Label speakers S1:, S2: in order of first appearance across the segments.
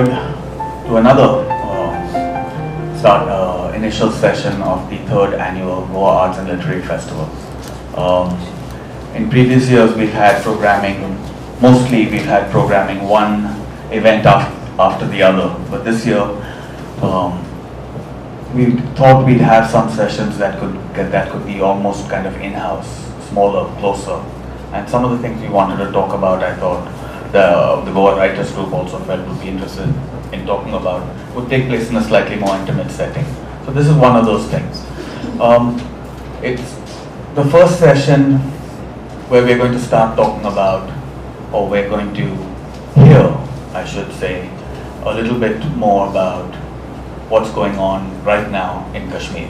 S1: To another initial session of the third annual Goa Arts and Literary Festival. In previous years, we've had programming. Mostly, we've had programming one event after the other. But this year, we thought we'd have some sessions that could be almost kind of in-house, smaller, closer. And some of the things we wanted to talk about, I thought the Goa Writers Group also felt would be interested in talking about, would take place in a slightly more intimate setting. So this is one of those things. It's the first session where we're going to start talking about, or we're going to hear, I should say, a little bit more about what's going on right now in Kashmir,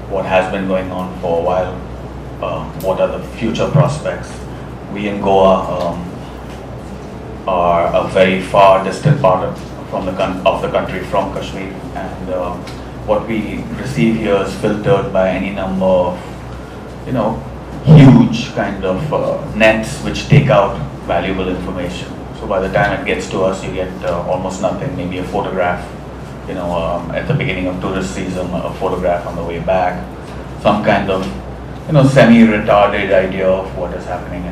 S1: what has been going on for a while, what are the future prospects. We in Goa are a very far distant part of the country from Kashmir, and what we receive here is filtered by any number of, huge kind of nets which take out valuable information. So by the time it gets to us, you get almost nothing, maybe a photograph, at the beginning of tourist season, a photograph on the way back, some kind of, semi-retarded idea of what is happening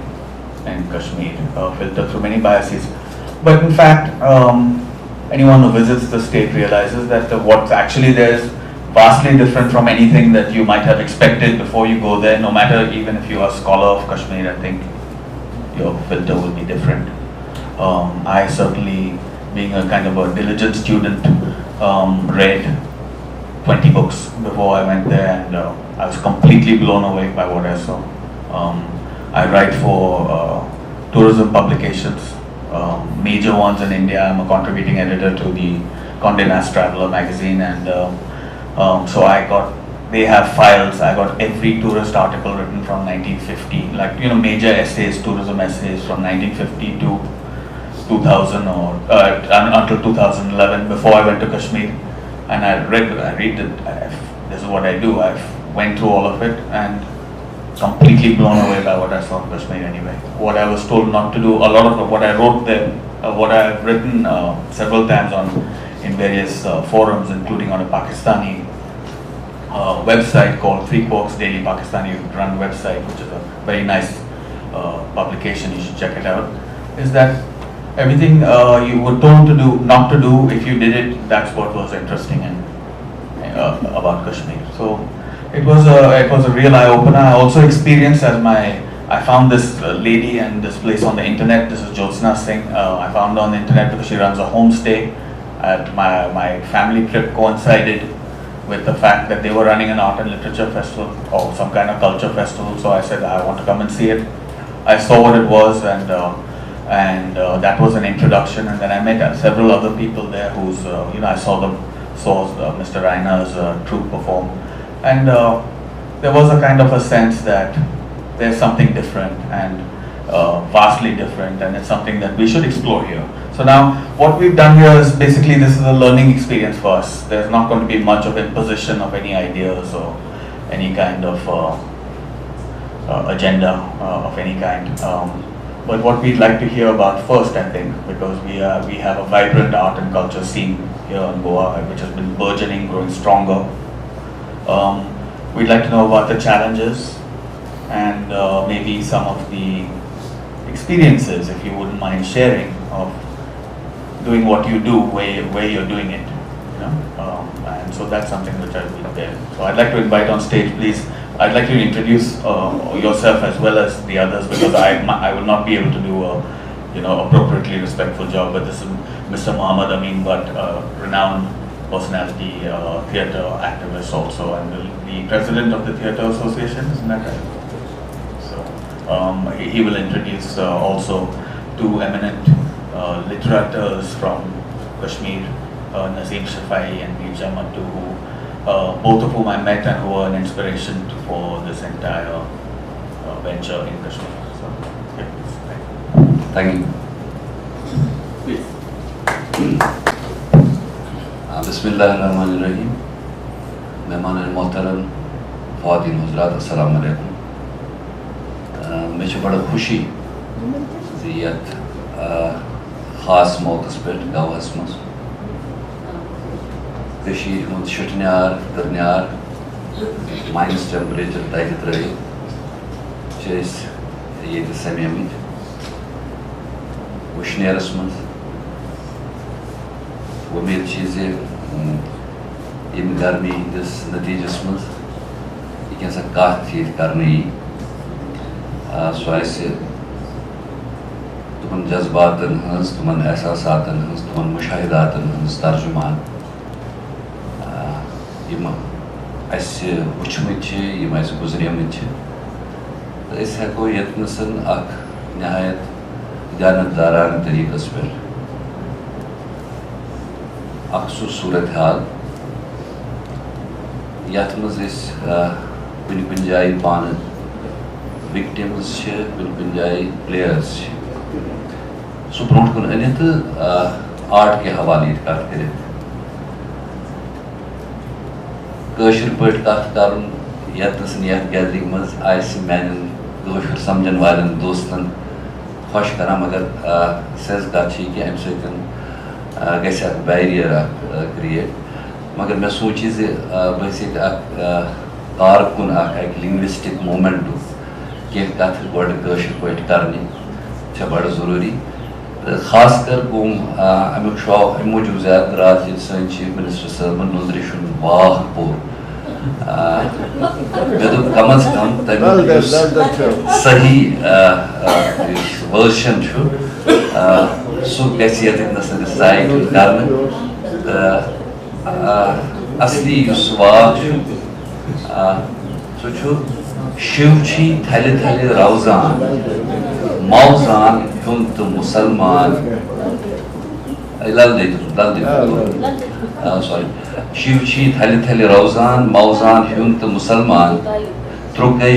S1: in Kashmir, filtered through many biases. But in fact, anyone who visits the state realizes that what's actually there is vastly different from anything that you might have expected before you go there. No matter, even if you are a scholar of Kashmir, I think your filter will be different. I certainly, being a kind of a diligent student, read 20 books before I went there, and I was completely blown away by what I saw. I write for tourism publications, major ones in India. I'm a contributing editor to the Condé Nast Traveler magazine, and so they have files. I got every tourist article written from 1950, like major essays, tourism essays from 1950 to 2000 or until 2011, before I went to Kashmir, and I read it. This is what I do. I went through all of it and completely blown away by what I saw in Kashmir anyway. What I was told not to do, a lot of what I wrote there, what I've written several times in various forums, including on a Pakistani website called Three Quarks Daily, Pakistani run website, which is a very nice publication, you should check it out, is that everything you were told to do, not to do, if you did it, that's what was interesting about Kashmir. So it was a real eye-opener. I also experienced I found this lady and this place on the internet. This is Jyotsna Singh. I found her on the internet because she runs a homestay. My family trip coincided with the fact that they were running an art and literature festival or some kind of culture festival. So I said, I want to come and see it. I saw what it was, and that was an introduction. And then I met several other people there who's, I saw Mr. Rainer's troupe perform. And there was a kind of a sense that there's something different and vastly different, and it's something that we should explore here. So now what we've done here is basically, this is a learning experience for us. There's not going to be much of imposition of any ideas or any kind of agenda of any kind. But what we'd like to hear about first, I think, because we have a vibrant art and culture scene here in Goa, which has been burgeoning, growing stronger. We'd like to know about the challenges and maybe some of the experiences, if you wouldn't mind sharing, of doing what you do, where you're doing it. And so that's something which I'll be there. So I'd like to invite on stage, please. I'd like you to introduce yourself as well as the others, because I will not be able to do a appropriately respectful job. But this is Mr. Muhammad Amin Bhat, renowned personality, theatre activist also, and the president of the Theatre Association, isn't that right? So he will introduce also two eminent literateurs from Kashmir, Naseem, Shafaie and Neerja, Mattoo, both of whom I met and who were an inspiration for this entire venture in Kashmir. So, yeah,
S2: thank you. Bismillahirrahmanirrahim. Mehman al-Muhtaram, Khawatین Huzrat, Assalamu alaikum. Mujhe bada khushi ziyat khas mawqis pe Gavas mas Kashir हूँ शुटन्यार तरन्यार minus temperature तक त्रे ये समेमित वशनेरस मज उम्मीद इन गर्मी हंदिस नतीजस मज यह कत करने सह तुम जज्बातन तुम एहसासातन तुम मुशाहिदातन तर्जुमान वुचमत गुजरमत तो हेको यतनसन नहायत जानतदारान तरीकस पे सू सूरत हाल यथ मज कुन जाए पान विक्टिम्स कुन जाए प्लेयर्स सू ब्रो कुन अनित आर्ट के हवाले कत कर पे कत कर यतन यथ गैदरिंग मज मान कशर समझन वाल दोस्तन खुश कर मगर सज कत कि अम सत बैरियर क्रिएट मगर मे सोच बह कारकुन लिंग्विस्टिक मूवमेंट कह कत गशर पे कर बड़ जरूरी खास कर गोम अमुक शौक अम मूजूब ज्यादा रात सन चीफ मिनिस्टर साहबन नंदरी वाह पोर मे दोप कम अज कम तक सही वर्जन सह गस रिसाइट कर असली वाह सह शिव थल थल रोजान मौजान हुन तो मुसलमान सॉरी शिव थल थल रोजान मौजान हुन तो मुसलमान त्रुगै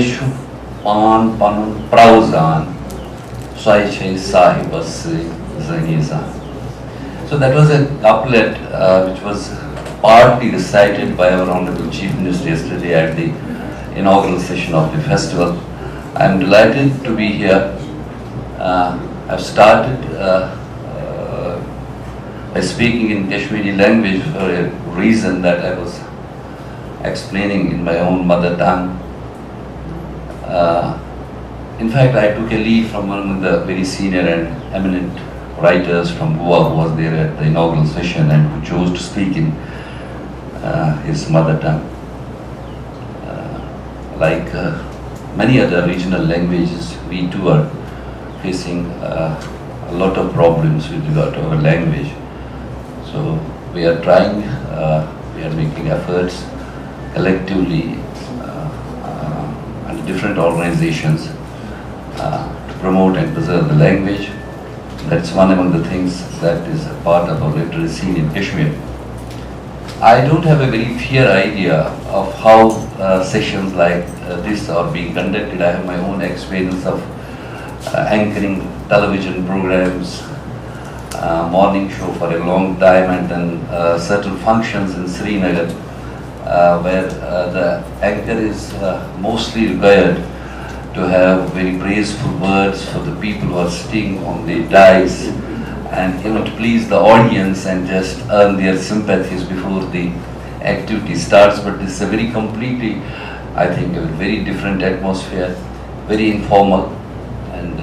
S2: पान पन प्रवजान सह साहिबस जनीजान. So that was a couplet which was partly recited by our Honorable Chief Minister yesterday at the inaugural session of the festival. I am delighted to be here. I've started by speaking in Kashmiri language for a reason that I was explaining in my own mother tongue. In fact, I took a leave from one of the very senior and eminent writers from Goa who was there at the inaugural session and who chose to speak in his mother tongue. Like many other regional languages, we too are facing a lot of problems with regard to our language. So we are trying, we are making efforts collectively and different organizations to promote and preserve the language. That's one among the things that is a part of our literary scene in Kashmir. I don't have a very fair idea of how sessions like this are being conducted. I have my own experience of anchoring television programs, morning show for a long time, and then certain functions in Srinagar where the anchor is mostly required to have very praiseful words for the people who are sitting on the dais and to please the audience and just earn their sympathies before the activity starts. But this is a very completely, I think, a very different atmosphere, very informal, and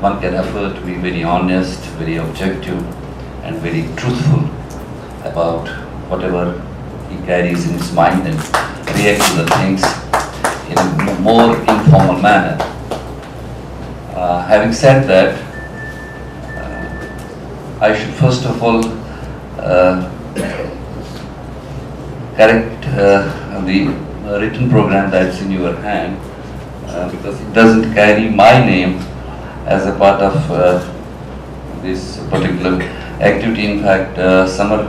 S2: one can afford to be very honest, very objective, and very truthful about whatever he carries in his mind and react to the things in a more informal manner. Having said that, I should first of all correct the written program that's in your hand because it doesn't carry my name as a part of this particular activity. In fact, Samar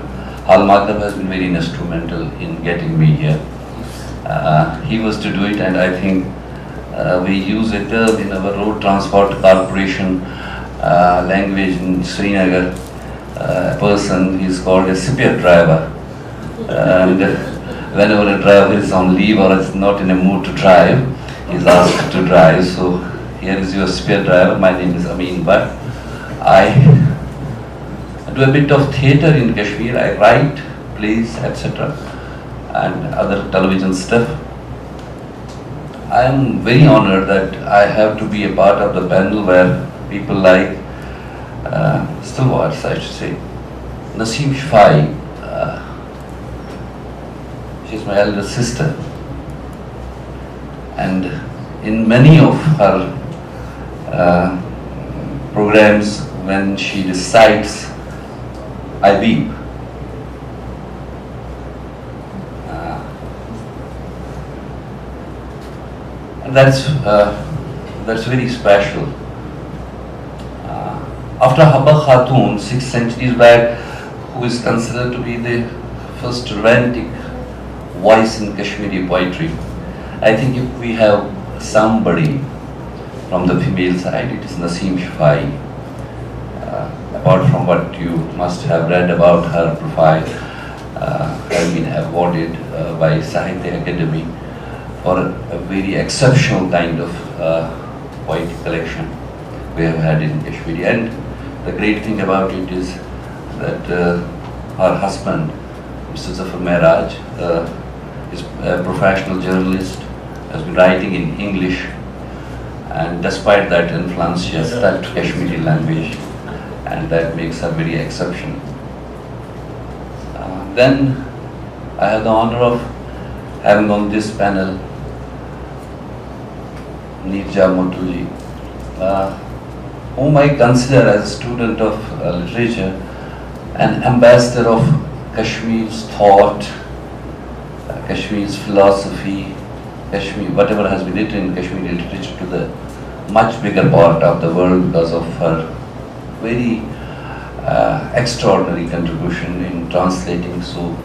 S2: Halmadhav has been very instrumental in getting me here. He was to do it, and I think we use a term in our road transport corporation language in Srinagar. A person is called a spare driver, and whenever a driver is on leave or is not in a mood to drive, he is asked to drive. So here is your spare driver. My name is Amin Bhat. I do a bit of theatre in Kashmir. I write plays, etc., and other television stuff. I am very honored that I have to be a part of the panel where people like stalwarts, I should say. Naseem Shafaie, she's my elder sister, and in many of her programs, when she recites, I weep. And that's very special. After Habba Khatun, 6 centuries back, who is considered to be the first romantic voice in Kashmiri poetry, I think if we have somebody from the female side, it is Naseem Shafaie. Apart from what you must have read about her profile, has been awarded by Sahitya Academy for a very exceptional kind of poetic collection we have had in Kashmiri. And the great thing about it is that her husband, Mr. Zafar Mehraj, is a professional journalist, has been writing in English, and despite that influence, she has stuck to Kashmiri language, and that makes her very exceptional. Then I have the honor of having on this panel Neerja, whom I consider as a student of literature, an ambassador of Kashmir's thought, Kashmir's philosophy, Kashmir, whatever has been written in Kashmiri literature to the much bigger part of the world because of her very extraordinary contribution in translating so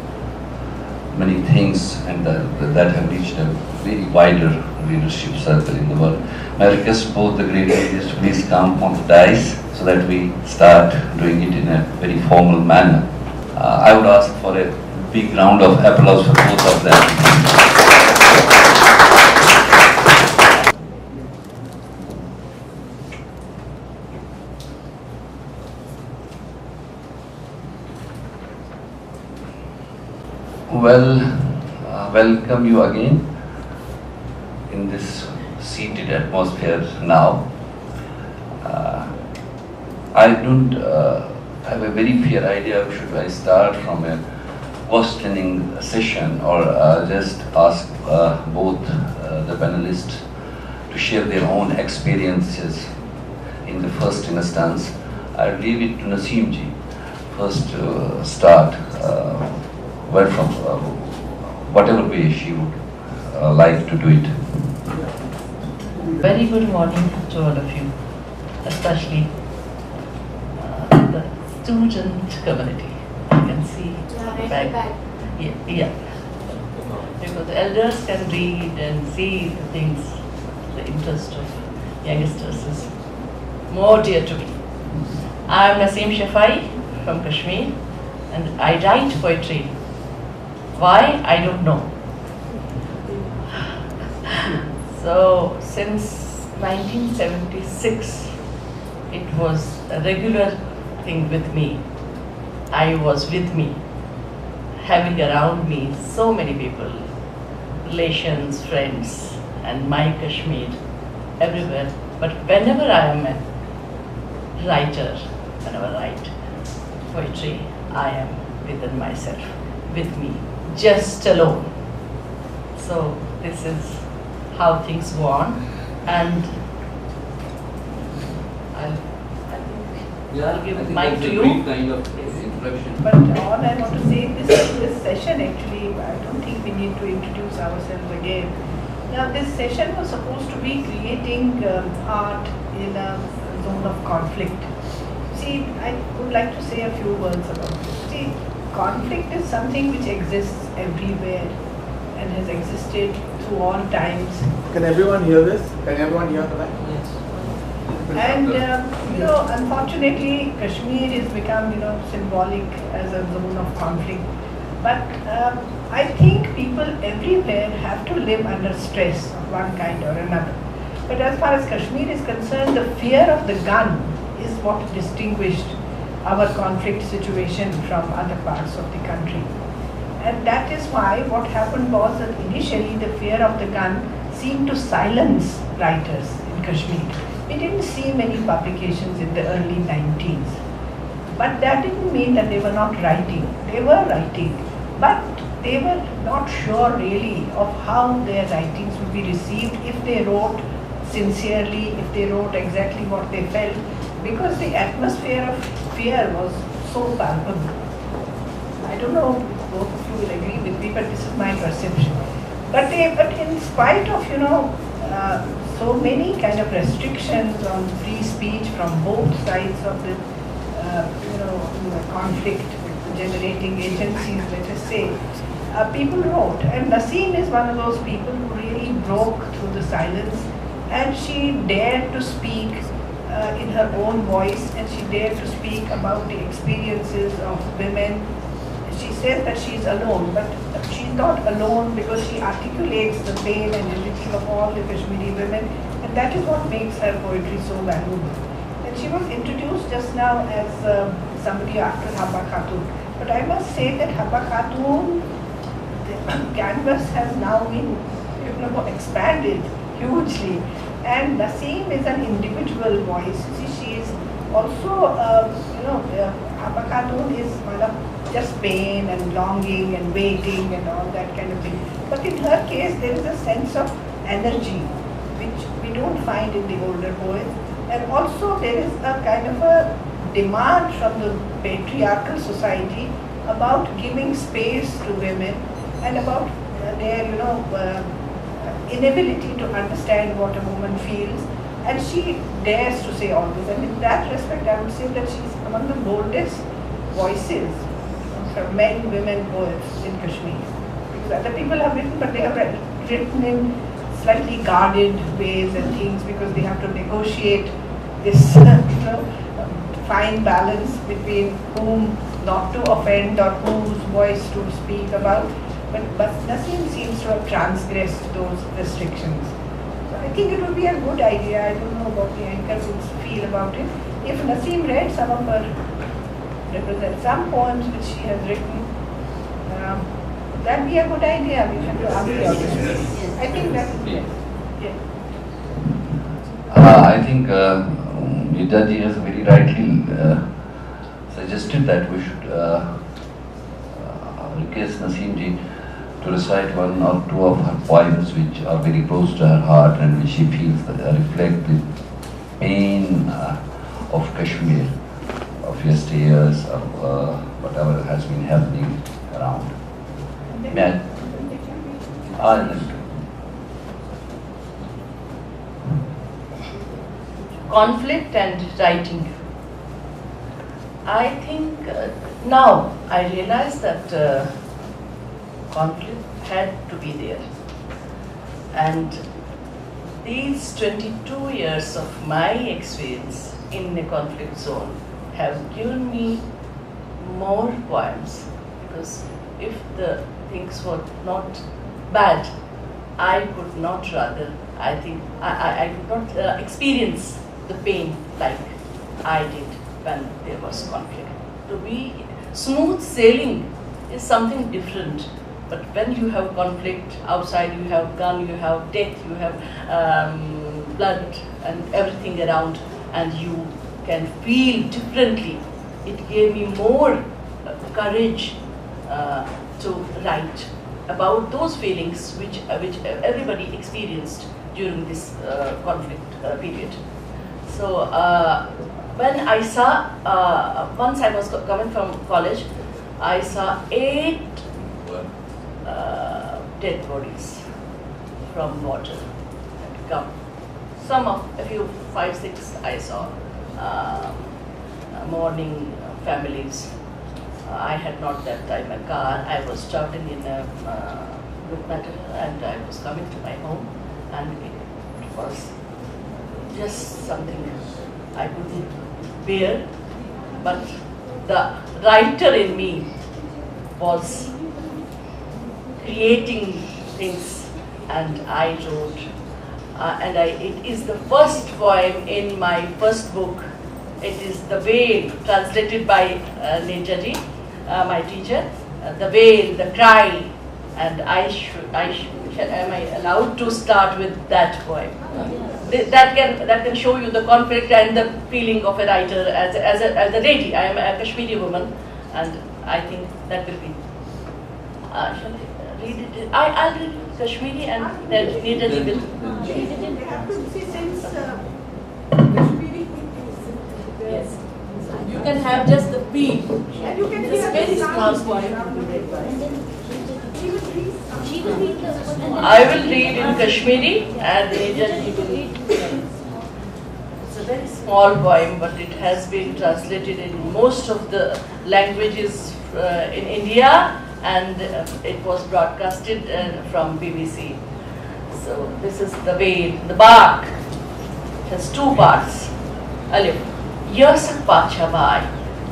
S2: many things, and that have reached a very wider leadership circle in the world. My request both the great leaders to please come on the dais so that we start doing it in a very formal manner. I would ask for a big round of applause for both of them. Well, welcome you again in this seated atmosphere now. I don't have a very clear idea should I start from a questioning session or just ask both the panelists to share their own experiences in the first instance. I'll leave it to Naseem ji first to start. Where from, whatever way she would like to do it.
S3: Very good morning to all of you, especially the student community. You can see back. Yeah. Because the elders can read and see the things, the interest of youngsters is more dear to me. I am Naseem Shafaie from Kashmir, and I write poetry. Why? I don't know. So since 1976, it was a regular thing with me. I was with me, having around me so many people, relations, friends, and my Kashmir, everywhere. But whenever I am a writer, whenever I write poetry, I am within myself, with me, just alone. So this is how things go on, and I'll give the mic to you.
S2: Kind of introduction.
S4: But all I want to say, this session actually, I don't think we need to introduce ourselves again. Now, this session was supposed to be creating art in a zone of conflict. See, I would like to say a few words about it. See, conflict is something which exists everywhere and has existed through all times.
S5: Can everyone hear this? Can everyone hear the mic?
S3: Yes.
S4: And unfortunately, Kashmir has become symbolic as a zone of conflict. But I think people everywhere have to live under stress of one kind or another. But as far as Kashmir is concerned, the fear of the gun is what distinguished our conflict situation from other parts of the country. And that is why what happened was that initially the fear of the gun seemed to silence writers in Kashmir. We didn't see many publications in the early 90s. But that didn't mean that they were not writing. They were writing. But they were not sure really of how their writings would be received if they wrote sincerely, if they wrote exactly what they felt, because the atmosphere of fear was so palpable. I don't know if both of you will agree with me, but this is my perception. But in spite of, so many kind of restrictions on free speech from both sides of the, conflict generating agencies, let us say, people wrote. And Naseem is one of those people who really broke through the silence, and she dared to speak in her own voice, and she dared to speak about the experiences of women. She says that she is alone, but she is not alone because she articulates the pain and illness of all the Kashmiri women, and that is what makes her poetry so valuable. And she was introduced just now as somebody after Habba Khatun. But I must say that Habba Khatun, the canvas has now been expanded hugely. And Naseem is an individual voice. See, she is also, Habba Khatun is one of just pain and longing and waiting and all that kind of thing. But in her case, there is a sense of energy which we don't find in the older poets. And also there is a kind of a demand from the patriarchal society about giving space to women and about their, inability to understand what a woman feels. And she dares to say all this. And in that respect, I would say that she's among the boldest voices for men, women poets in Kashmir. Because other people have written, but they have written in slightly guarded ways and things because they have to negotiate this, fine balance between whom not to offend or whose voice to speak about. But Naseem seems to have transgressed those restrictions. So I think it would be a good idea. I don't know what the anchors would feel about it. If Naseem read some of her some poems which she has written, that'd be a good idea. We have to ask the audience. I think that is yes.
S2: I think Neerja ji has very rightly suggested that we should request Naseem ji to recite one or two of her poems which are very close to her heart and which she feels reflect the pain of Kashmir, of yesteryears, of whatever has been happening around. May I?
S3: Conflict and writing. I think now I realize that conflict had to be there. And these 22 years of my experience in a conflict zone have given me more poems, because if the things were not bad, I could not I could not experience the pain like I did when there was conflict. To be smooth sailing is something different, but when you have conflict outside, you have gun, you have death, you have blood and everything around, and you can feel differently. It gave me more courage to write about those feelings which everybody experienced during this conflict period. So when I saw, once I was coming from college, I saw 8 dead bodies from water come. A few, 5, 6 I saw mourning families. I had not that time a car. I was traveling in a Mattoo, and I was coming to my home, and it was just something I couldn't bear. But the writer in me was creating things, and I wrote. It is the first poem in my first book. It is The Veil, translated by Neerja ji, my teacher. the wail, the cry, and am I allowed to start with that poem? That can show you the conflict and the feeling of a writer as a lady. I am a Kashmiri woman, and I think that will be. Shall I read it? I'll read Kashmiri and then Neerja ji will.
S4: They have to see since Kashmiri.
S3: Yes. You can have just the beat.
S4: And you can
S3: It's
S4: hear
S3: a very
S4: the
S3: small
S4: sound.
S3: poem.
S4: She will read.
S3: I will read in Kashmiri and Neerja ji will read. It's a very small poem, but it has been translated in most of the languages in India, and it was broadcasted from BBC. So this is the way, the bark. It has two parts. Alif. Yasak Pachabai.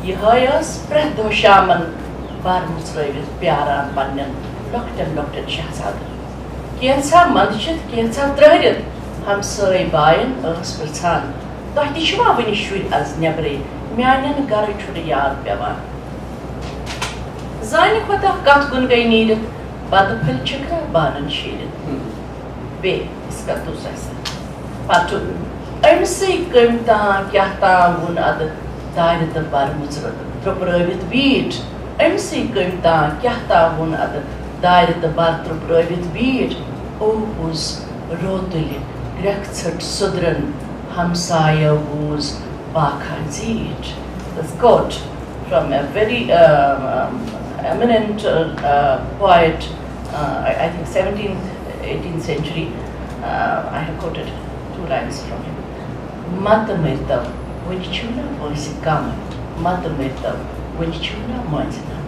S3: Yahayas Predo Shaman Barmusravit Piaran Banyan. Locked Shahzad. Kiensa Manchit, Kiensa Dreaded. Hamsari Bayan, Urs Pertan. Dahishma Vinishwit as Nebre. Mianan Garituriad Bevan. Zainikwata got gungai needed, but the pilchika banan sheeted. B. Scatusas. Mattoo. I'm sick, Grimta, Kyata, one other died at the Barmuzra, proper with beat. I'm sick, Grimta, Kyata, one other died at the bar, proper with beat. Oh, who's Rotili, Grexert Sudran, Hamsaya, who's Bakhanzit. That's quote from a very eminent poet, I think 17th, 18th century. I have quoted 2 lines from him. Matamirtav, when chuna moisikam, Matamirtav, when chuna moisikam.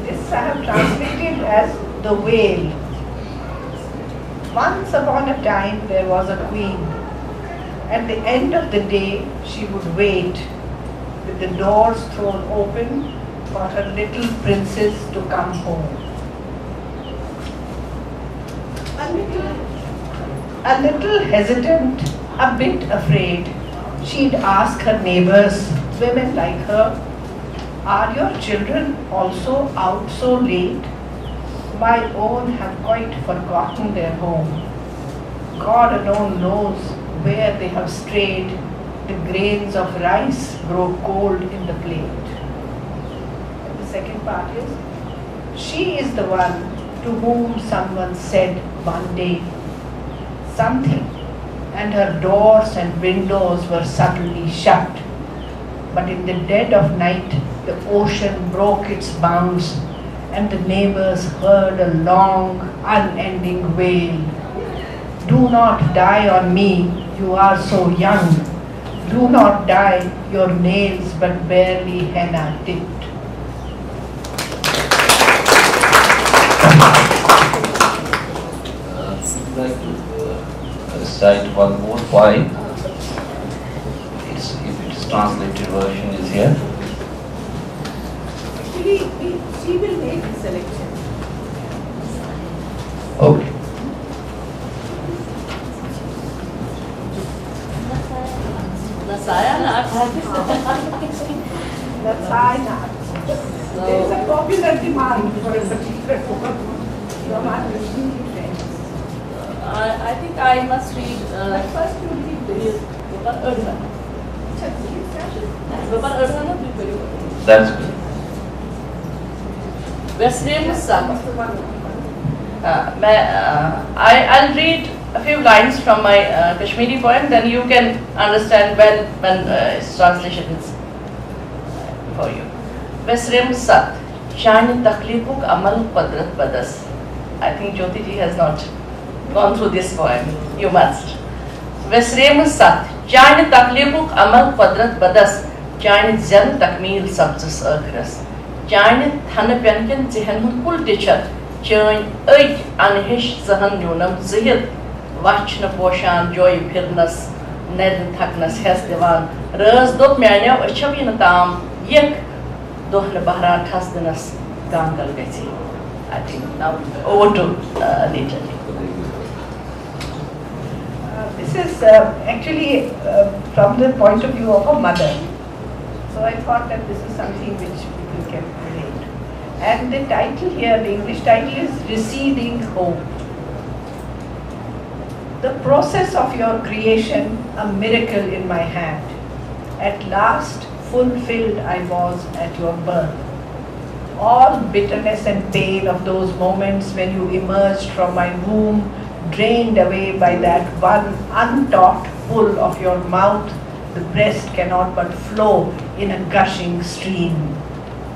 S4: This I have translated as the whale. Once upon a time there was a queen. At the end of the day she would wait with the doors thrown open for her little princess to come home. A little hesitant, a bit afraid, she'd ask her neighbors, women like her, "Are your children also out so late? My own have quite forgotten their home. God alone knows where they have strayed. The grains of rice grow cold in the plate." And the second part is, she is the one to whom someone said one day something, and her doors and windows were suddenly shut. But in the dead of night, the ocean broke its bounds, and the neighbors heard a long, unending wail. "Do not die on me, you are so young. Do not die, your nails but barely henna tipped."
S2: I'd like to recite one more poem. If its translated version is here.
S4: Actually, she will make the selection.
S2: Okay.
S4: That's high now. There is a popular demand for a particular poem from our Kashmiri friends.
S3: I think I must read.
S4: But first you read this.
S2: That's good.
S3: I'll read a few lines from my Kashmiri poem, then you can understand well when its translation is for you. Vesrem Sat, Shani Taklipuk Amal Padrat Badas. I think Jyoti ji has not gone through this poem. You must. Vesrem Sat, Shani Taklipuk Amal Padrat Badas, Shani Zen Takmil Sabzus Akras, Shani Thana Piankin Zihan Kul Teacher, Churn Ait Anhish Zahan Yunam Zihid, Vachna Poshan Joy Pirnas, Ned Taknas Hes Divan, Raz Dot Mania, Chavinatam, Yek. Dohna Bahran Hasdanas Gangal Gati. I think now over to Neerja.
S4: This this is actually from the point of view of a mother. So I thought that this is something which people can relate. And the title here, the English title is Receding Hope. The process of your creation, a miracle in my hand. At last, fulfilled I was at your birth. All bitterness and pain of those moments when you emerged from my womb, drained away by that one untaught pull of your mouth, the breast cannot but flow in a gushing stream.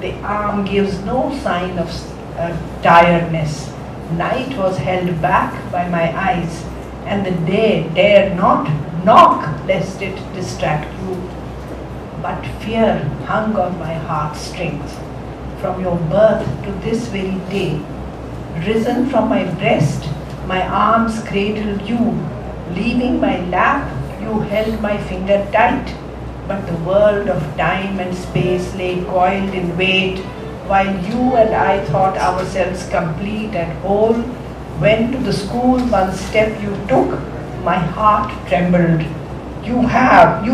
S4: The arm gives no sign of tiredness. Night was held back by my eyes, and the day dared not knock lest it distract you. But fear hung on my heartstrings. From your birth to this very day, risen from my breast, my arms cradled you. Leaving my lap, you held my finger tight. But the world of time and space lay coiled in wait, while you and I thought ourselves complete and whole. When to the school one step you took, my heart trembled. You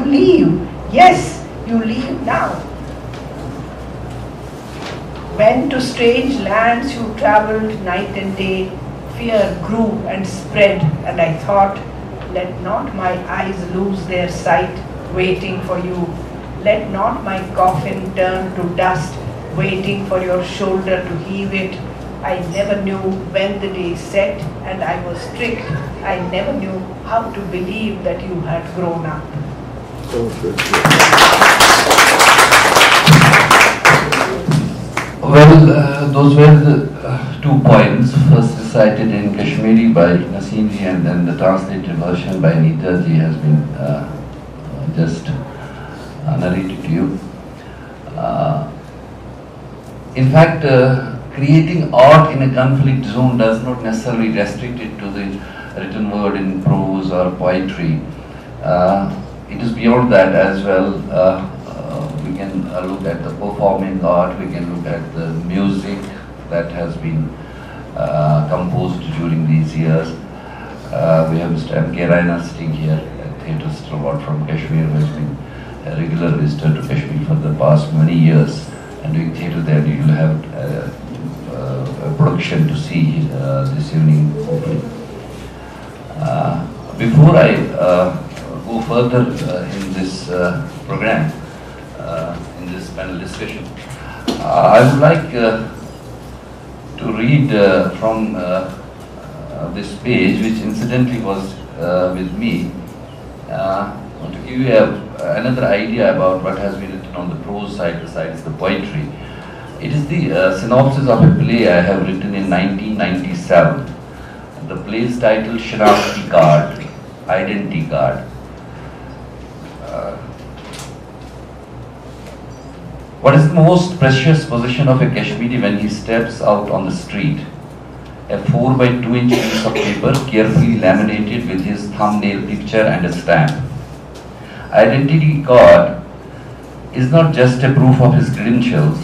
S4: leave. Yes, you leave now. When to strange lands you traveled night and day, fear grew and spread, and I thought, let not my eyes lose their sight, waiting for you. Let not my coffin turn to dust, waiting for your shoulder to heave it. I never knew when the day set, and I was tricked. I never knew how to believe that you had grown up.
S2: Well, those were the 2 poems, first recited in Kashmiri by Naseem ji, and then the translated version by Neerja ji has been just narrated to you. In fact, creating art in a conflict zone does not necessarily restrict it to the written word in prose or poetry. It is beyond that as well. We can look at the performing art, we can look at the music that has been composed during these years. We have Mr. M.K. Raina sitting here, a theatre stalwart from Kashmir, who has been a regular visitor to Kashmir for the past many years and doing theatre there. You will have a production to see this evening, hopefully. Before I go further in this program, in this panel discussion, I would like to read from this page, which incidentally was with me, to give you another idea about what has been written on the prose side besides the poetry. It is the synopsis of a play I have written in 1997. The play's title, Shanafti Card, Identity Card. What is the most precious possession of a Kashmiri when he steps out on the street? A 4 by 2 inch piece of paper carefully laminated with his thumbnail picture and a stamp. Identity card is not just a proof of his credentials.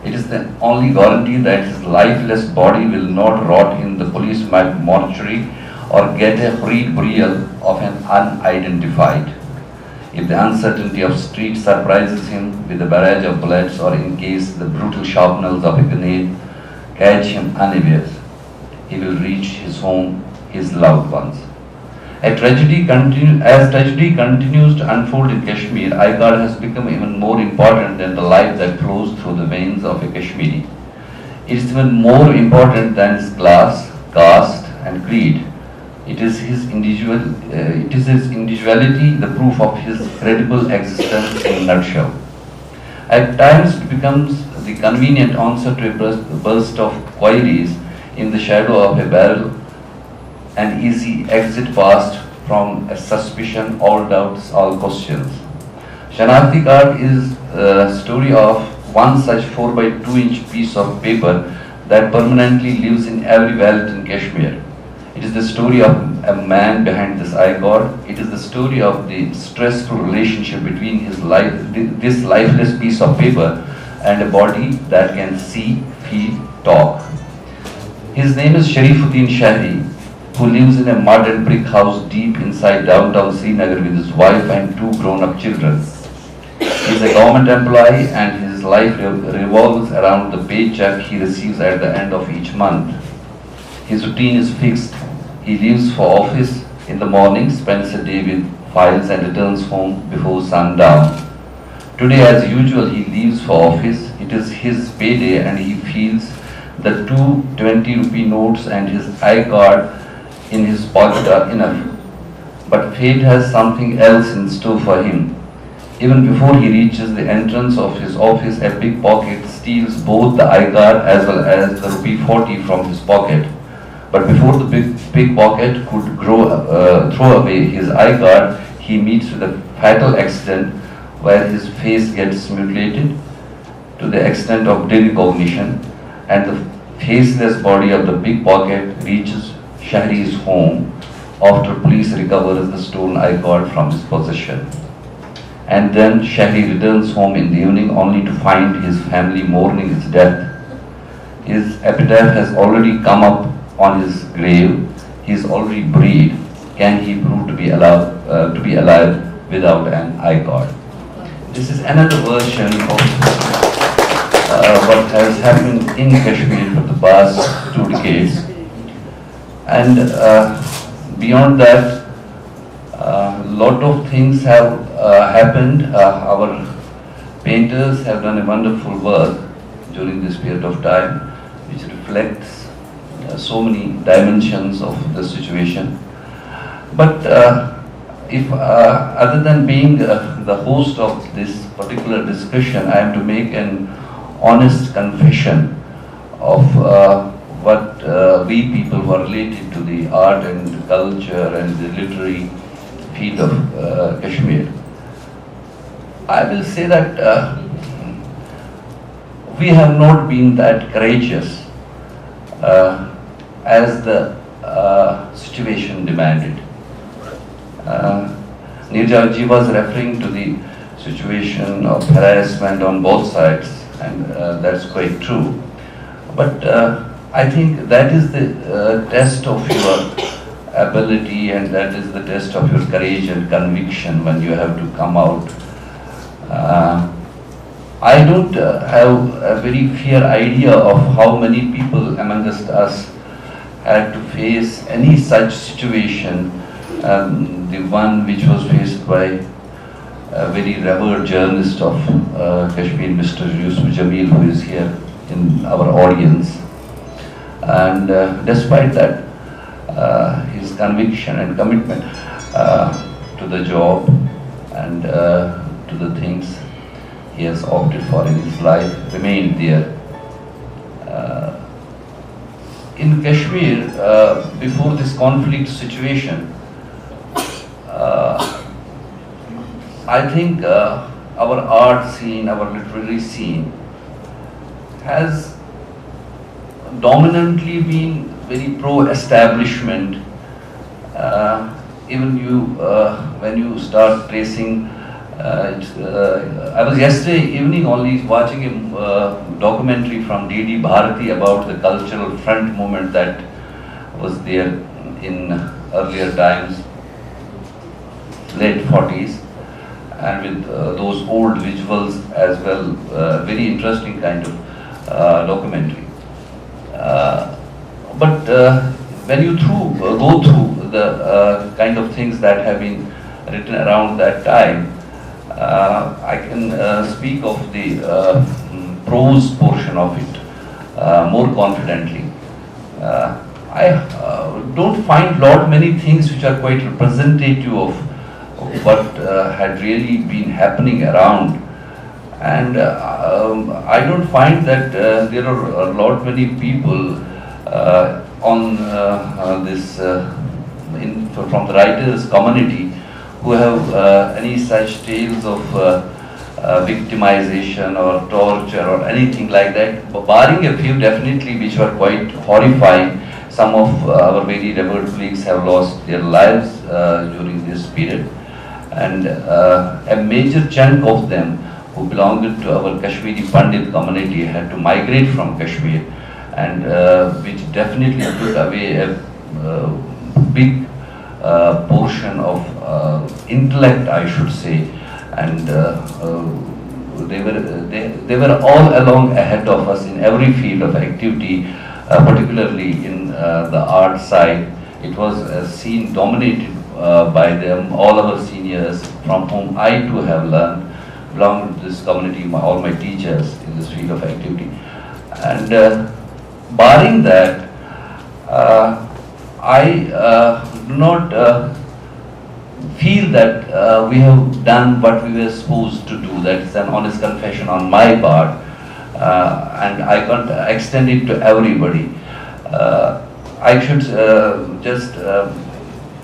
S2: It is the only guarantee that his lifeless body will not rot in the police mortuary or get a hurried burial of an unidentified. If the uncertainty of street surprises him with a barrage of bullets, or in case the brutal sharpnels of a grenade catch him unawares, he will reach his home, his loved ones. As tragedy continues to unfold in Kashmir, I-card has become even more important than the life that flows through the veins of a Kashmiri. It is even more important than his class, caste and creed. It is his individuality, the proof of his credible existence in a nutshell. At times it becomes the convenient answer to a burst of queries in the shadow of a barrel, an easy exit past from a suspicion, all doubts, all questions. Shanafti Card is a story of one such 4 by 2 inch piece of paper that permanently lives in every wallet in Kashmir. It is the story of a man behind this I-card. It is the story of the stressful relationship between this lifeless piece of paper and a body that can see, feel, talk. His name is Sharifuddin Shahri. who lives in a mud and brick house deep inside downtown Srinagar with his wife and 2 grown-up children. He is a government employee and his life revolves around the paycheck he receives at the end of each month. His routine is fixed. He leaves for office in the morning, spends a day with files and returns home before sundown. Today, as usual, he leaves for office. It is his payday and he feels the 2 20-rupee notes and his iCard in his pocket are enough. But fate has something else in store for him. Even before he reaches the entrance of his office, a pickpocket steals both the iCard as well as the rupee 40 from his pocket. But before the pickpocket could throw away his iCard, he meets with a fatal accident where his face gets mutilated to the extent of derecognition, and the faceless body of the pickpocket reaches Shahri's home after police recovers the stolen iCard from his possession. And then Shahri returns home in the evening only to find his family mourning his death. His epitaph has already come up on his grave. He is already buried. Can he prove to be alive without an iCard? This is another version of what has happened in Kashmir for the past 2 decades. And beyond that, a lot of things have happened. Our painters have done a wonderful work during this period of time, which reflects so many dimensions of the situation. But if other than being the host of this particular discussion, I am to make an honest confession of what we people who are related to the art and culture and the literary field of Kashmir, I will say that we have not been that courageous as the situation demanded. Neerja ji was referring to the situation of harassment on both sides, and that's quite true. But I think that is the test of your ability, and that is the test of your courage and conviction when you have to come out. I don't have a very clear idea of how many people amongst us had to face any such situation, the one which was faced by a very revered journalist of Kashmir, Mr. Yusuf Jamil, who is here in our audience. And despite that, his conviction and commitment to the job and to the things he has opted for in his life remained there. In Kashmir, before this conflict situation, I think our art scene, our literary scene has dominantly been very pro-establishment. Even you, when you start tracing, I was yesterday evening only watching a documentary from D.D. Bharati about the cultural front movement that was there in earlier times, late 40s, and with those old visuals as well. Very interesting kind of documentary. But when you go through the kind of things that have been written around that time, I can speak of the prose portion of it more confidently. I don't find many things which are quite representative of what had really been happening around, and I don't find that there are many people on this from the writers community who have any such tales of victimization or torture or anything like that, barring a few definitely which were quite horrifying. Some of our very revered colleagues have lost their lives during this period, and a major chunk of them who belonged to our Kashmiri Pandit community had to migrate from Kashmir, and which definitely took away a big portion of intellect, I should say, and they were all along ahead of us in every field of activity, particularly in the art side. It was a scene dominated by them, all our seniors, from whom I too have learned, belong to this community, all my teachers in this field of activity. And barring that, I do not feel that we have done what we were supposed to do. That's an honest confession on my part, and I can't extend it to everybody. I should just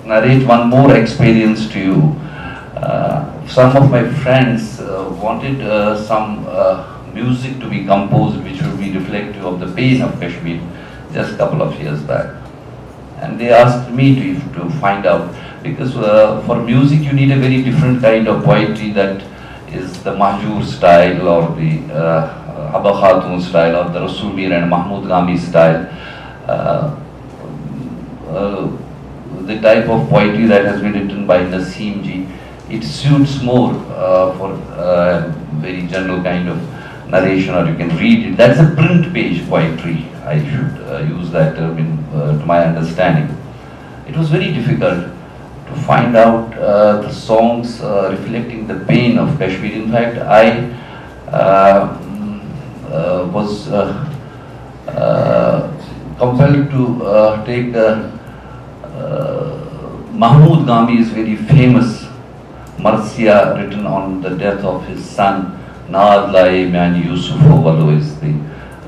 S2: narrate one more experience to you. Some of my friends wanted some music to be composed which would be reflective of the pain of Kashmir just a couple of years back. And they asked me to find out, because for music you need a very different kind of poetry, that is the Mahjoor style or the Abba Khatun style or the Rasul Mir and Mahmud Ghami style. The type of poetry that has been written by Naseem ji, it suits more for very general kind of narration, or you can read it. That's a print page poetry, I should use that term to my understanding. It was very difficult to find out the songs reflecting the pain of Kashmir. In fact, I was compelled to take Mahmud Ghami's very famous Marsiya, written on the death of his son. Naad Lai Man Yusuf Walo is the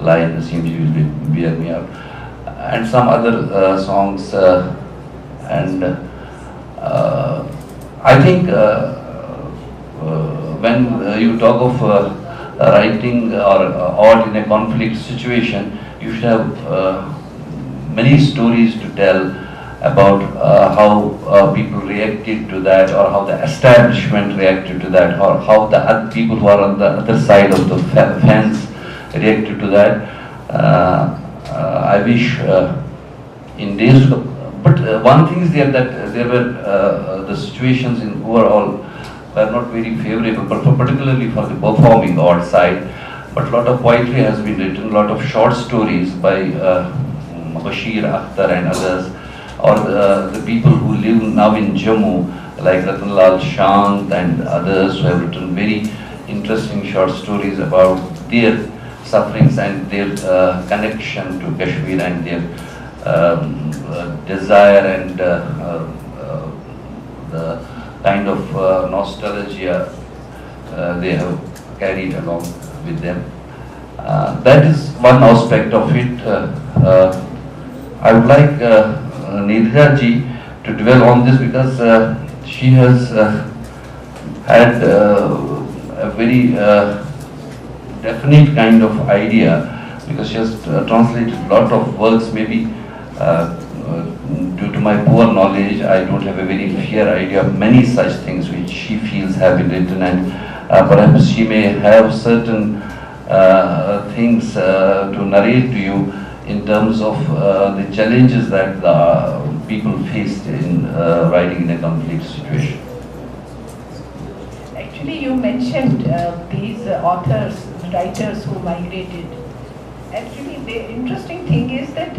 S2: line Naseem ji will bear me out. And some other songs, and I think when you talk of writing or art in a conflict situation, you should have many stories to tell about how people reacted to that, or how the establishment reacted to that, or how the other people who are on the other side of the fence reacted to that. I wish in days to come. But one thing is there, that there were the situations in overall were not very favorable, but particularly for the performing art side. But a lot of poetry has been written, a lot of short stories by Bashir Akhtar and others, or the people who live now in Jammu, like Ratanlal Shant and others, who have written very interesting short stories about their sufferings and their connection to Kashmir, and their desire and the kind of nostalgia they have carried along with them. That is one aspect of it. I would like Neerja ji to dwell on this, because she has had a very definite kind of idea, because she has translated a lot of works. Maybe due to my poor knowledge, I don't have a very clear idea of many such things which she feels have been written, and perhaps she may have certain things to narrate to you in terms of the challenges that the people faced in writing in a conflict situation.
S4: Actually, you mentioned these authors, writers who migrated. Actually, the interesting thing is that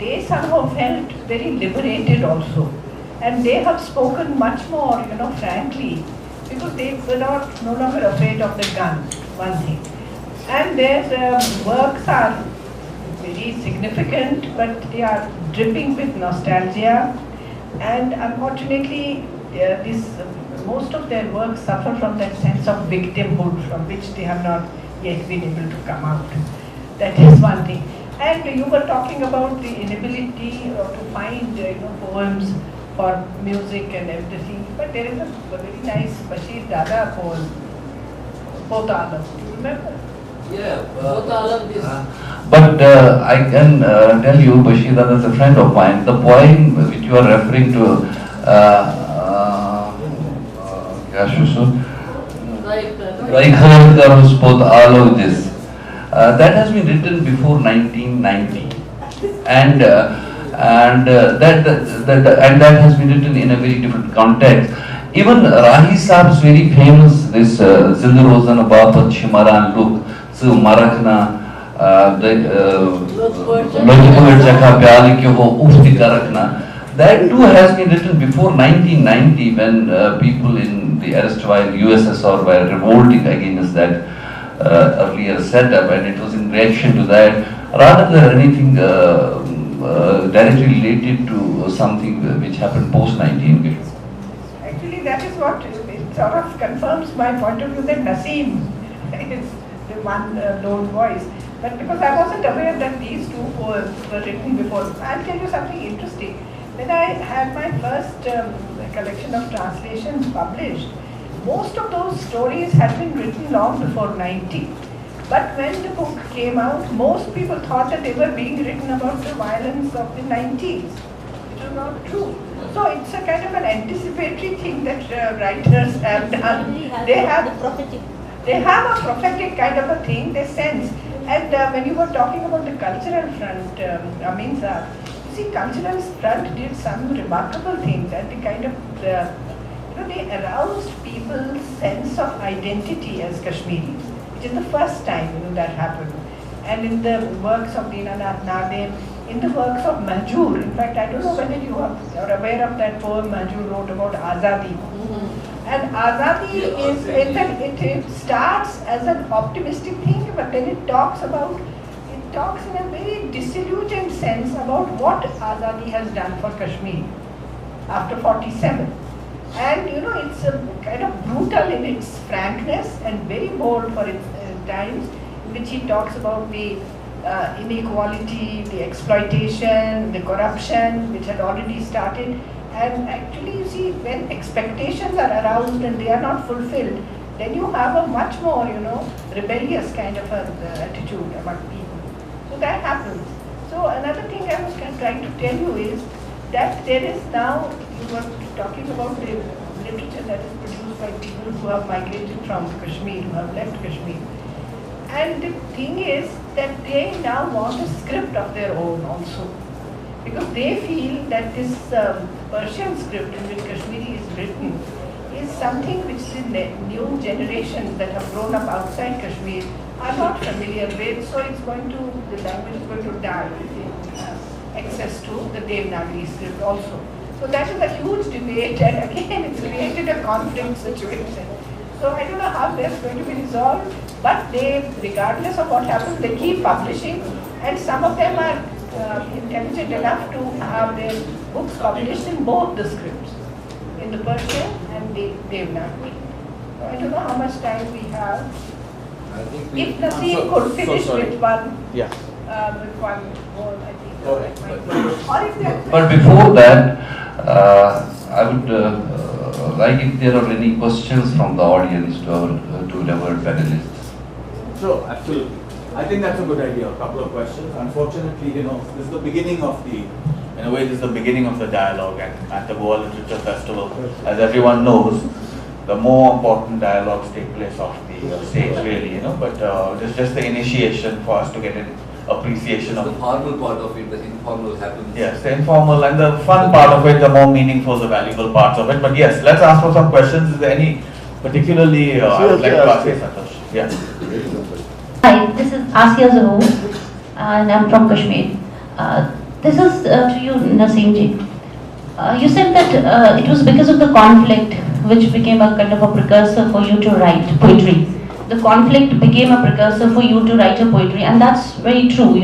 S4: they somehow felt very liberated also, and they have spoken much more, frankly, because they were no longer afraid of the gun. One thing, and their works are very significant, but they are dripping with nostalgia, and unfortunately, most of their works suffer from that sense of victimhood from which they have not yet been able to come out. That is one thing. And you were talking about the inability to find poems for music and everything, but there is a very nice Bashir Dada poem, Bhat Alam. Do you remember?
S2: Yeah, but I can tell you, Bashir Dada is a friend of mine. The poem which you are referring to, that has been written before 1990, and and that has been written in a very different context. Even Rahi Saab's very famous this Zindrozan Bapat Shimaran Look, so Marakna, that too has been written before 1990 when people in the erstwhile USSR were revolting against that earlier setup, and it was in reaction to that rather than anything directly related to something which happened post 1950.
S4: Actually, that is what it sort of confirms my point of view that Naseem is the one lone voice. But because I wasn't aware that these two poems were written before, I'll tell you something interesting. When I had my first collection of translations published, most of those stories had been written long before 90. But when the book came out, most people thought that they were being written about the violence of the 90s, which was not true. So it's a kind of an anticipatory thing that writers have done. They have a prophetic kind of a thing, they sense. And when you were talking about the cultural front, Amin sir, you see, cultural front did some remarkable things, and the kind of, they aroused people's sense of identity as Kashmiris, which is the first time, that happened. And in the works of Dinanath Nadeem, in the works of Majur, in fact, I don't know whether you are aware of that poem Majur wrote about Azadi. And Azadi is, it starts as an optimistic thing, but then it talks in a very disillusioned sense about what Azadi has done for Kashmir after 47. And it's kind of brutal in its frankness and very bold for its times, in which he talks about the inequality, the exploitation, the corruption which had already started. And actually, you see, when expectations are aroused and they are not fulfilled, then you have a much more, rebellious kind of attitude among people. So that happens. So another thing I was trying to tell you is that there is now, you were talking about the literature that is produced by people who have migrated from Kashmir, who have left Kashmir. And the thing is that they now want a script of their own also. Because they feel that this Persian script in which Kashmiri is written is something which the new generations that have grown up outside Kashmir are not familiar with, so the language is going to die if they have access to the Devanagari script also. So that is a huge debate, and again it's created a conflict situation. So I don't know how that's going to be resolved, but they, regardless of what happens, they keep publishing, and some of them are intelligent enough to have their books published in both the scripts, in the Persian and the Devanagari. So I don't know how much time we have.
S5: I think
S4: If Naseem could finish with one,
S5: Yeah.
S4: with one more, I think.
S5: Go ahead.
S4: Or if there are
S2: But before that, I would like if there are any questions from the audience to our panelists.
S5: So, absolutely. I think that's a good idea. A couple of questions. Unfortunately, this is the beginning of
S1: In a way, this is the beginning of the dialogue at the Goa Literature Festival. As everyone knows, the more important dialogues take place off the stage, really, but it's just the initiation for us to get an appreciation
S2: The
S1: of.
S2: formal part of it, the informal happens.
S1: Yes, the informal and the fun part of it, the more meaningful, the valuable parts of it. But yes, let's ask for some questions. Is there any particularly, I would like to ask you, Santosh. Yeah.
S6: Hi, this is Asia Zahoor, and I'm from Kashmir. This is to you, Naseem ji. You said that it was because of the conflict which became a kind of a precursor for you to write poetry. The conflict became a precursor for you to write a poetry, and that's very true,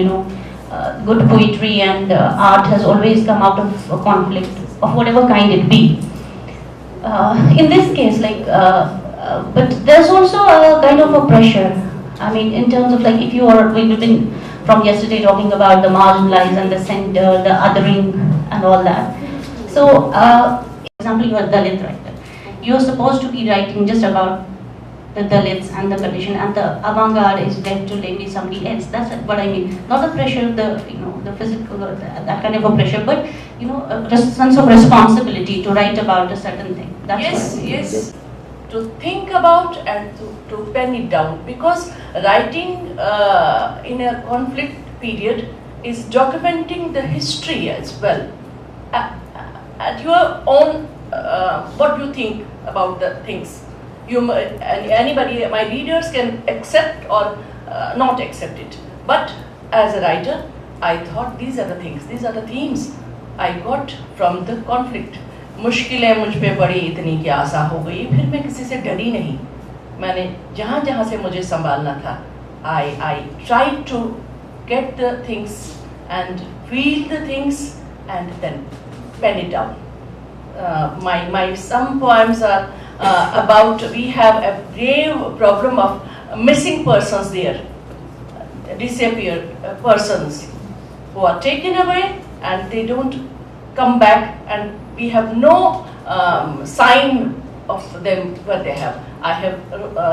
S6: good poetry and art has always come out of a conflict of whatever kind it be. In this case, but there's also a kind of a pressure. I mean, in terms of we've been from yesterday talking about the marginalized and the center, the othering and all that. So, for example, you are Dalit writer. You are supposed to be writing just about the Dalits and the condition, and the avant-garde is left to maybe somebody else. That's what I mean. Not a pressure, the physical, that kind of a pressure, but a sense of responsibility to write about a certain thing. That's
S3: Yes. To think about and to pen it down, because writing in a conflict period is documenting the history as well. At your own, what do you think about the things? Anybody, my readers can accept or not accept it. But as a writer, I thought these are the things, these are the themes I got from the conflict. मुश्किलें मुझ पे पड़ी इतनी कि आसा हो गई, फिर मैं किसी से डरी नहीं. मैंने जहाँ जहाँ से मुझे संभालना था, I tried to get the things and feel the things and then pen it down. My some poems are about, we have a grave problem of missing persons there, disappeared persons who are taken away and they don't come back, and we have no sign of them where they have. I have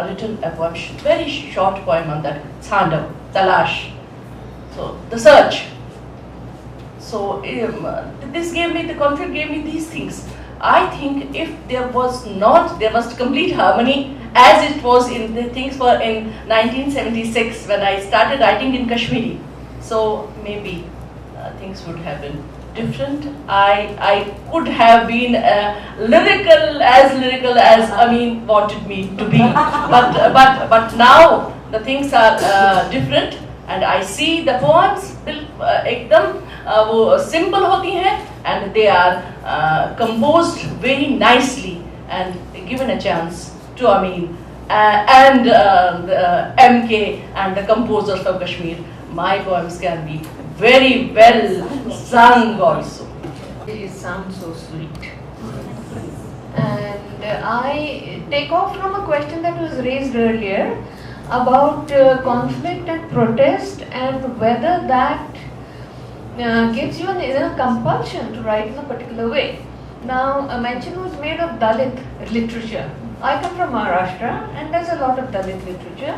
S3: written a poem, very short poem on that, Tsandav, Talash. So, the search. So, this gave me, the conflict gave me these things. I think if there was complete harmony as it was in the things were in 1976 when I started writing in Kashmiri. So, maybe things would have been different. I could have been lyrical as Amin wanted me to be, but now the things are different, and I see the poems एकदम वो simple होती हैं and they are composed very nicely and given a chance to Amin and the MK and the composers of Kashmir. My poems can be very well sung also.
S7: It sounds so sweet. And I take off from a question that was raised earlier about conflict and protest and whether that gives you an inner compulsion to write in a particular way. Now, a mention was made of Dalit literature. I come from Maharashtra and there's a lot of Dalit literature.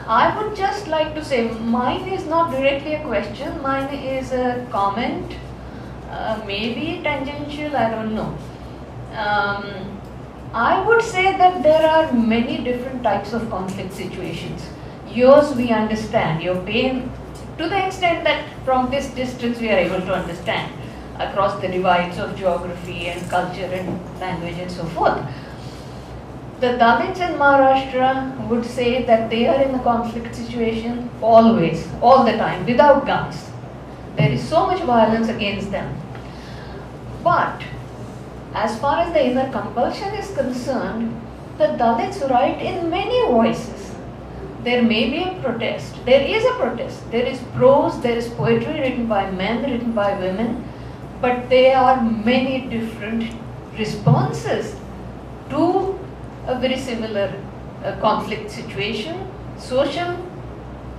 S7: I would just like to say, mine is not directly a question, mine is a comment, maybe tangential, I don't know. I would say that there are many different types of conflict situations. Yours we understand, your pain, to the extent that from this distance we are able to understand across the divides of geography and culture and language and so forth. The Dalits in Maharashtra would say that they are in a conflict situation always, all the time, without guns. There is so much violence against them. But as far as the inner compulsion is concerned, the Dalits write in many voices. There may be a protest. There is a protest. There is prose, there is poetry written by men, written by women, but there are many different responses to a very similar conflict situation, social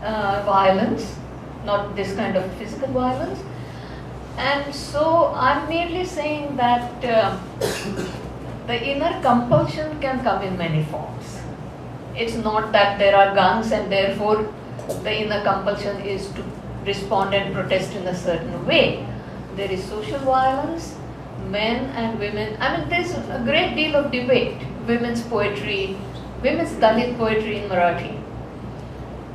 S7: violence, not this kind of physical violence. And so I'm merely saying that the inner compulsion can come in many forms. It's not that there are guns and therefore the inner compulsion is to respond and protest in a certain way. There is social violence, men and women. I mean, there's a great deal of debate. Women's poetry, women's Dalit poetry in Marathi,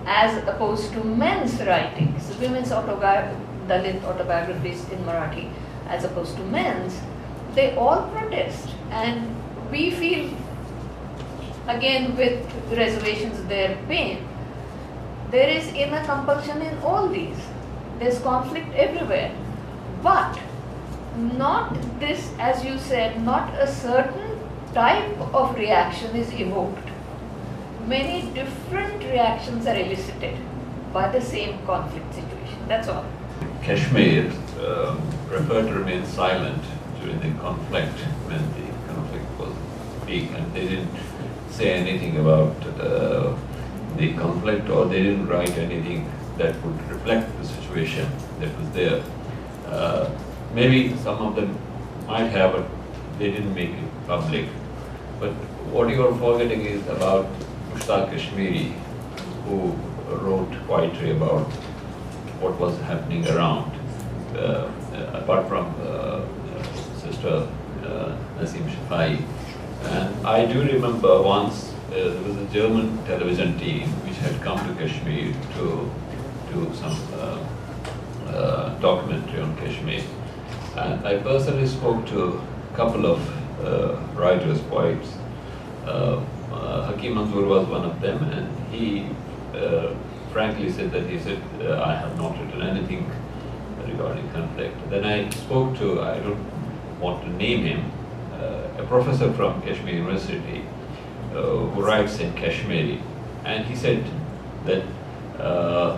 S7: as opposed to men's writings, women's Dalit autobiographies in Marathi, as opposed to men's, they all protest. And we feel, again with reservations, their pain. There is inner compulsion in all these. There's conflict everywhere. But not this, as you said, not a certain type of reaction is evoked. Many different reactions are elicited by the same conflict situation. That's all.
S8: Kashmir preferred to remain silent during the conflict when the conflict was peak, and they didn't say anything about the conflict, or they didn't write anything that would reflect the situation that was there. Maybe some of them might have, but they didn't make it public. But what you are forgetting is about Kashmiri, who wrote poetry about what was happening around, apart from Sister Naseem Shafaie. And I do remember once there was a German television team which had come to Kashmir to do some documentary on Kashmir. And I personally spoke to a couple of writers, poets. Hakim Manzoor was one of them, and he frankly said that I have not written anything regarding conflict. Then I spoke to, I don't want to name him, a professor from Kashmir University who writes in Kashmiri, and he said that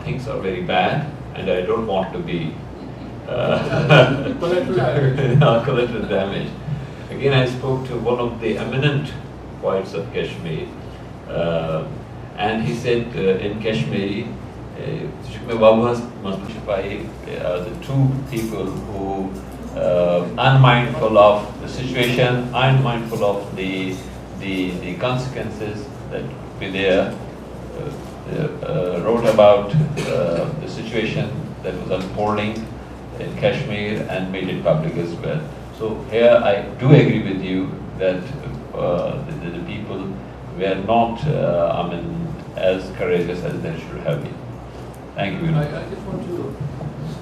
S8: things are very bad and I don't want to be collateral damage. Again, I spoke to one of the eminent poets of Kashmir, and he said in Kashmiri, Shafaie are the two people who unmindful of the situation, unmindful of the consequences that could be there, wrote about the situation that was unfolding in Kashmir and made it public as well. So here I do agree with you that the people were not as courageous as they should have been. Thank you.
S9: I just want to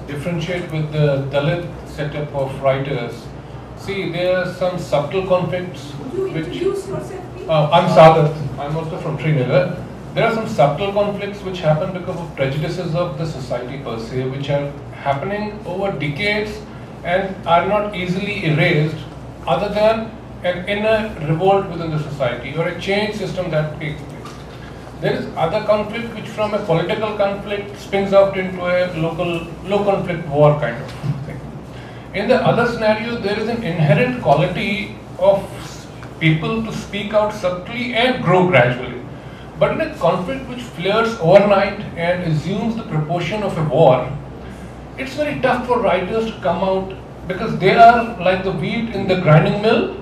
S9: differentiate with the Dalit setup of writers. See, there are some subtle conflicts.
S4: Could you introduce yourself, please?
S9: I'm Sadat. I'm also from Srinagar. There are some subtle conflicts which happen because of prejudices of the society per se, which are happening over decades and are not easily erased, other than an inner revolt within the society or a change system that takes place. There is other conflict which from a political conflict spins out into a low conflict war kind of thing. In the other scenario, there is an inherent quality of people to speak out subtly and grow gradually. But in a conflict which flares overnight and assumes the proportion of a war, it's very tough for writers to come out because they are like the wheat in the grinding mill,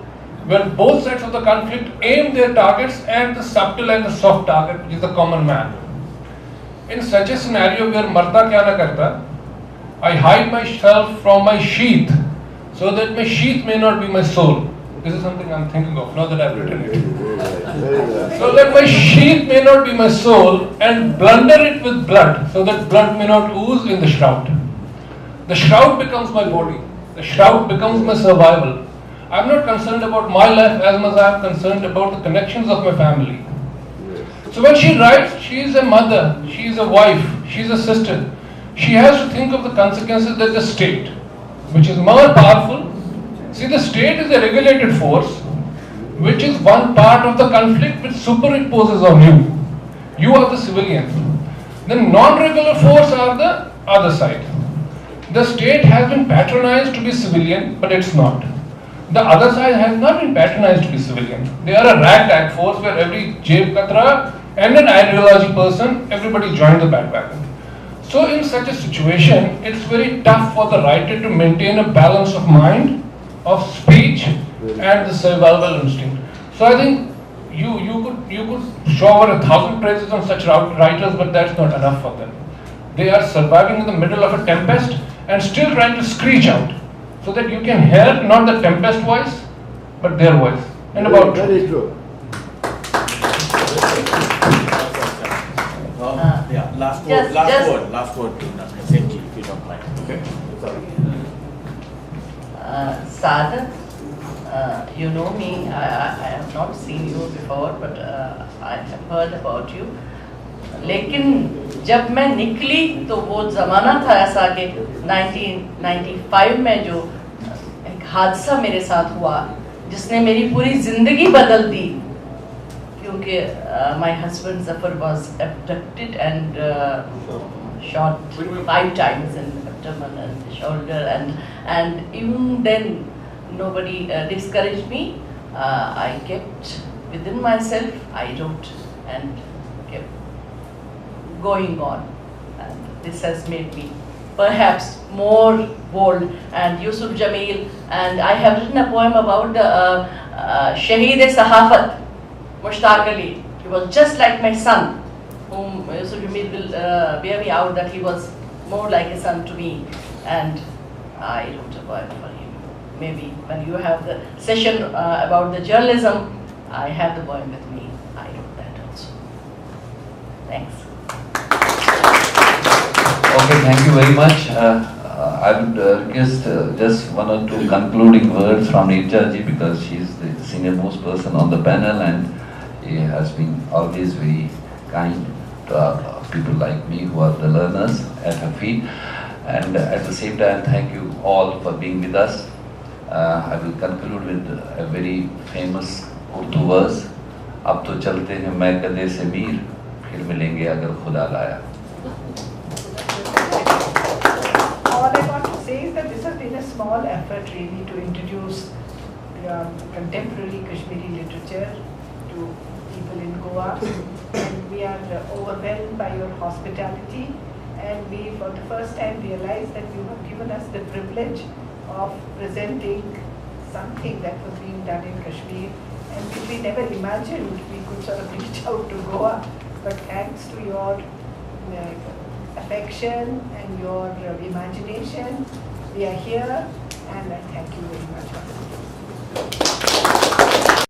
S9: where both sides of the conflict aim their targets at the subtle and the soft target, which is the common man. In such a scenario where marda kya na karta, I hide myself from my sheath so that my sheath may not be my soul. This is something I'm thinking of, now that I've written it. So that my sheath may not be my soul, and blunder it with blood so that blood may not ooze in the shroud. The shroud becomes my body. The shroud becomes my survival. I'm not concerned about my life as much as I'm concerned about the connections of my family. So when she writes, she is a mother, she is a wife, she is a sister. She has to think of the consequences that the state, which is more powerful. See, the state is a regulated force, which is one part of the conflict which superimposes on you. You are the civilian. The non-regular force are the other side. The state has been patronized to be civilian, but it's not. The other side has not been patronized to be civilian. They are a ragtag force where every Jeb Katra and an ideology person, everybody joined the bandwagon. So in such a situation, it's very tough for the writer to maintain a balance of mind, of speech, and the survival instinct. So I think you could shower 1,000 praises on such writers, but that's not enough for them. They are surviving in the middle of a tempest and still trying to screech out, so that you can hear not the tempest voice, but their voice. And about
S10: very true.
S5: Yeah, last word to Naseem, if you don't mind. Okay. Sorry.
S3: Sadat, you know me, I have not seen you before, but I have heard about you. लेकिन जब मैं निकली तो वो ज़माना था ऐसा कि 1995 में जो एक हादसा मेरे साथ हुआ जिसने मेरी पूरी ज़िंदगी बदल दी, क्योंकि my husband Zafar was abducted and shot 5 times in the abdomen and the shoulder, and even then nobody discouraged me. I kept within myself, I wrote and kept going on, and this has made me perhaps more bold. And Yusuf Jamil, and I have written a poem about the Shaheed-e-Sahafat, Mushtaq Ali. He was just like my son, whom Yusuf Jamil will bear me out that he was more like a son to me, and I wrote a poem for him. Maybe when you have the session about the journalism, I have the poem with me. I wrote that also. Thanks.
S2: Okay, thank you very much. I would request just one or two concluding words from Neerja ji, because she is the senior most person on the panel and he has been always very kind to people like me who are the learners at her feet. And at the same time, thank you all for being with us. I will conclude with a very famous Urdu verse. अब तो चलते हैं मैं कदे से मीर, फिर मिलेंगे अगर खुदा लाया.
S4: All I want to say is that this has been a small effort really to introduce contemporary Kashmiri literature to people in Goa, and we are overwhelmed by your hospitality, and we for the first time realize that you have given us the privilege of presenting something that was being done in Kashmir and which we never imagined we could sort of reach out to Goa, but thanks to your affection and your imagination, we are here, and I thank you very much.